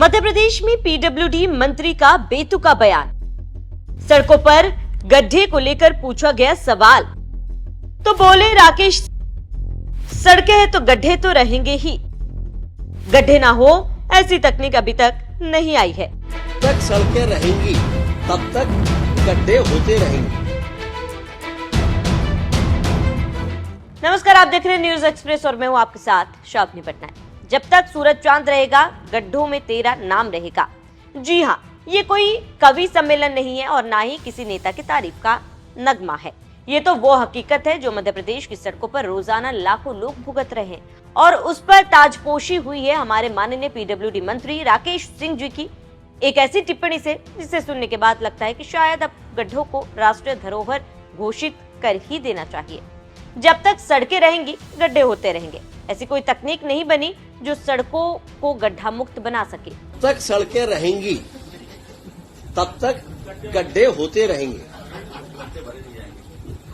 मध्य प्रदेश में पीडब्ल्यूडी मंत्री का बेतुका बयान। सड़कों पर गड्ढे को लेकर पूछा गया सवाल तो बोले राकेश, सड़कें हैं तो गड्ढे तो रहेंगे ही, गड्ढे ना हो ऐसी तकनीक अभी तक नहीं आई है। तक सड़कें रहेंगी तब तक गड्ढे होते रहेंगे। नमस्कार, आप देख रहे हैं न्यूज एक्सप्रेस और मैं हूं आपके साथ शालिनी पटनायक। जब तक सूरज चांद रहेगा गड्ढों में तेरा नाम रहेगा। जी हाँ, ये कोई कवि सम्मेलन नहीं है और ना ही किसी नेता की तारीफ का नगमा है। ये तो वो हकीकत है जो मध्य प्रदेश की सड़कों पर रोजाना लाखों लोग भुगत रहे हैं और उस पर ताजपोशी हुई है हमारे माननीय पीडब्ल्यूडी मंत्री राकेश सिंह जी की एक ऐसी टिप्पणी से जिसे सुनने के बाद लगता है कि शायद अब गड्ढों को राष्ट्रीय धरोहर घोषित कर ही देना चाहिए। जब तक सड़कें रहेंगी गड्ढे होते रहेंगे। ऐसी कोई तकनीक नहीं बनी जो सड़कों को गड्ढा मुक्त बना सके। तक सड़कें रहेंगी तब तक गड्ढे होते रहेंगे।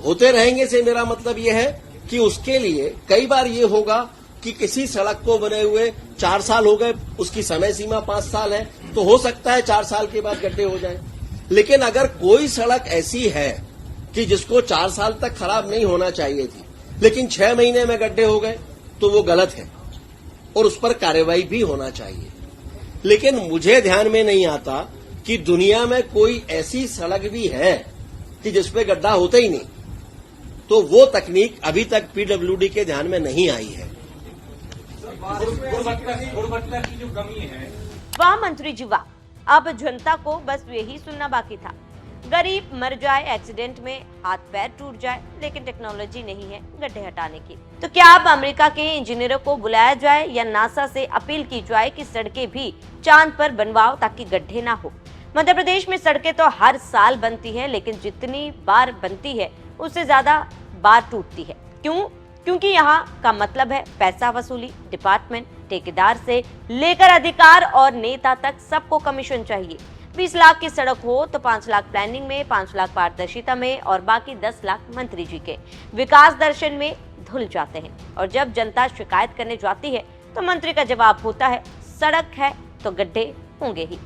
होते रहेंगे से मेरा मतलब यह है कि उसके लिए कई बार ये होगा कि किसी सड़क को बने हुए 4 साल हो गए, उसकी समय सीमा 5 साल है, तो हो सकता है 4 साल के बाद गड्ढे हो जाएं। लेकिन अगर कोई सड़क ऐसी है कि जिसको 4 साल तक खराब नहीं होना चाहिए थी लेकिन 6 महीने में गड्ढे हो गए तो वो गलत है और उस पर कार्रवाई भी होना चाहिए। लेकिन मुझे ध्यान में नहीं आता कि दुनिया में कोई ऐसी सड़क भी है कि जिसपे गड्ढा होता ही नहीं, तो वो तकनीक अभी तक पीडब्ल्यूडी के ध्यान में नहीं आई है। गुणवत्ता की जो कमी है। वाह मंत्री जी वाह, अब जनता को बस यही सुनना बाकी था। गरीब मर जाए, एक्सीडेंट में हाथ पैर टूट जाए, लेकिन टेक्नोलॉजी नहीं है गड्ढे हटाने की। तो क्या अब अमेरिका के इंजीनियरों को बुलाया जाए या नासा से अपील की जाए कि सड़कें भी चांद पर बनवाओ ताकि गड्ढे ना हो। मध्य प्रदेश में सड़कें तो हर साल बनती है, लेकिन जितनी बार बनती है उससे ज्यादा बार टूटती है। क्यों? क्योंकि यहाँ का मतलब है पैसा वसूली। डिपार्टमेंट, ठेकेदार से लेकर अधिकार और नेता तक सबको कमीशन चाहिए। 20 लाख की सड़क हो तो 5 लाख प्लानिंग में, 5 लाख पारदर्शिता में और बाकी 10 लाख मंत्री जी के विकास दर्शन में धुल जाते हैं। और जब जनता शिकायत करने जाती है तो मंत्री का जवाब होता है सड़क है तो गड्ढे होंगे ही।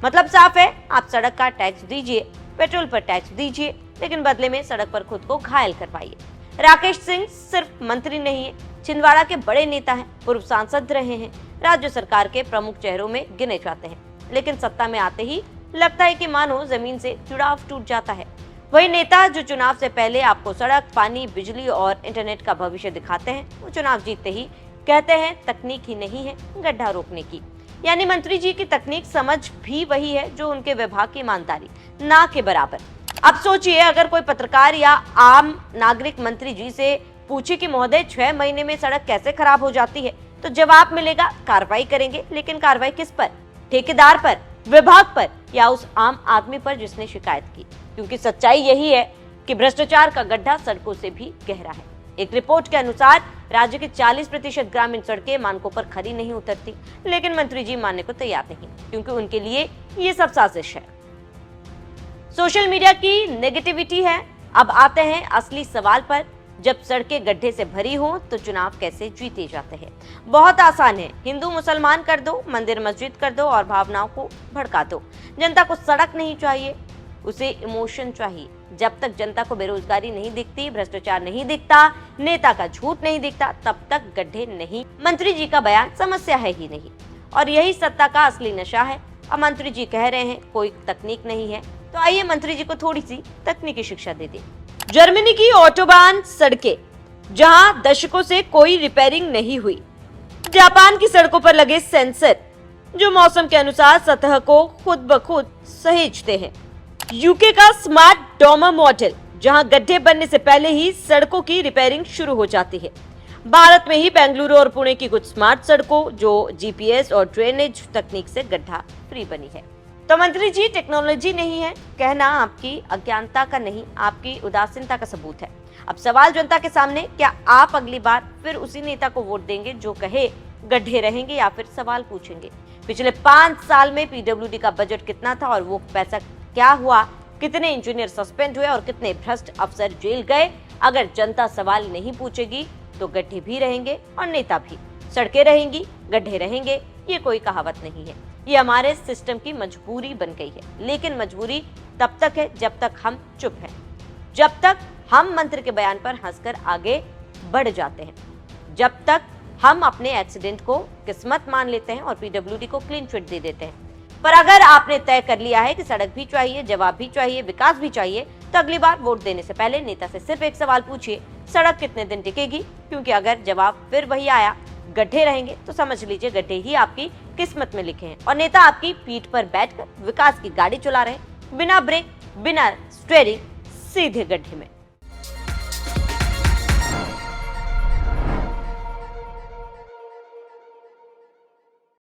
मतलब साफ है, आप सड़क का टैक्स दीजिए, पेट्रोल पर टैक्स दीजिए, लेकिन बदले में सड़क पर खुद को घायल करवाइए। राकेश सिंह सिर्फ मंत्री नहीं है, छिंदवाड़ा के बड़े नेता हैं, पूर्व सांसद रहे हैं, राज्य सरकार के प्रमुख चेहरों में गिने जाते हैं, लेकिन सत्ता में आते ही लगता है कि मानो जमीन से जुड़ाव टूट जाता है। वही नेता जो चुनाव से पहले आपको सड़क, पानी, बिजली और इंटरनेट का भविष्य दिखाते हैं, वो चुनाव जीतते ही कहते हैं तकनीक ही नहीं है गड्ढा रोकने की। यानी मंत्री जी की तकनीक समझ भी वही है जो उनके विभाग की ईमानदारी, ना के बराबर। अब सोचिए, अगर कोई पत्रकार या आम नागरिक मंत्री जी से पूछे कि महोदय 6 महीने में सड़क कैसे खराब हो जाती है, तो जवाब मिलेगा कार्रवाई करेंगे। लेकिन कार्रवाई किस पर? ठेकेदार पर, विभाग पर या उस आम आदमी पर जिसने शिकायत की? क्योंकि सच्चाई यही है कि भ्रष्टाचार का गड्ढा सड़कों से भी गहरा है। एक रिपोर्ट के अनुसार राज्य के 40% ग्रामीण सड़कें मानकों पर खरी नहीं उतरती, लेकिन मंत्री जी मानने को तैयार नहीं, क्योंकि उनके लिए ये सब साजिश है। सोशल मीडिया की नेगेटिविटी है। अब आते हैं असली सवाल पर, जब सड़कें गड्ढे से भरी हो तो चुनाव कैसे जीते जाते हैं? बहुत आसान है, हिंदू मुसलमान कर दो, मंदिर मस्जिद कर दो और भावनाओं को भड़का दो। जनता को सड़क नहीं चाहिए, उसे इमोशन चाहिए। जब तक जनता को बेरोजगारी नहीं दिखती, भ्रष्टाचार नहीं दिखता, नेता का झूठ नहीं दिखता, तब तक गड्ढे नहीं। मंत्री जी का बयान समस्या है ही नहीं, और यही सत्ता का असली नशा है। अब मंत्री जी कह रहे हैं कोई तकनीक नहीं है, तो आइए मंत्री जी को थोड़ी सी तकनीकी शिक्षा दे दें। जर्मनी की ऑटोबान सड़कें, जहां दशकों से कोई रिपेयरिंग नहीं हुई। जापान की सड़कों पर लगे सेंसर जो मौसम के अनुसार सतह को खुद ब खुद सहेजते हैं। यूके का स्मार्ट डोमर मॉडल, जहां गड्ढे बनने से पहले ही सड़कों की रिपेयरिंग शुरू हो जाती है। भारत में ही बेंगलुरु और पुणे की कुछ स्मार्ट सड़कों जो जीपीएस और ड्रेनेज तकनीक से गड्ढा फ्री बनी है। तो मंत्री जी, टेक्नोलॉजी नहीं है कहना आपकी अज्ञानता का नहीं, आपकी उदासीनता का सबूत है। अब सवाल जनता के सामने, क्या आप अगली बार फिर उसी नेता को वोट देंगे जो कहे गड्ढे रहेंगे, या फिर सवाल पूछेंगे पिछले 5 साल में पीडब्ल्यूडी का बजट कितना था और वो पैसा क्या हुआ, कितने इंजीनियर सस्पेंड हुए और कितने भ्रष्ट अफसर जेल गए? अगर जनता सवाल नहीं पूछेगी तो गड्ढे भी रहेंगे और नेता भी। सड़कें रहेंगी, गड्ढे रहेंगे, ये कोई कहावत नहीं है। ये हमारे सिस्टम की मजबूरी बन गई है। लेकिन मजबूरी तब तक है जब तक हम चुप हैं, जब तक हम मंत्री के बयान पर हंसकर आगे बढ़ जाते हैं, जब तक हम अपने एक्सीडेंट को किस्मत मान लेते हैं और पीडब्ल्यूडी को क्लीन चिट दे देते हैं। पर अगर आपने तय कर लिया है कि सड़क भी चाहिए, जवाब भी चाहिए, विकास भी चाहिए, तो अगली बार वोट देने से पहले नेता से सिर्फ एक सवाल पूछिए, सड़क कितने दिन टिकेगी? क्योंकि अगर जवाब फिर वही आया, गड्ढे रहेंगे, तो समझ लीजिए गड्ढे ही आपकी किस्मत में लिखे हैं और नेता आपकी पीठ पर बैठकर विकास की गाड़ी चला रहे, बिना ब्रेक, बिना स्टीयरिंग, सीधे गड्ढे में।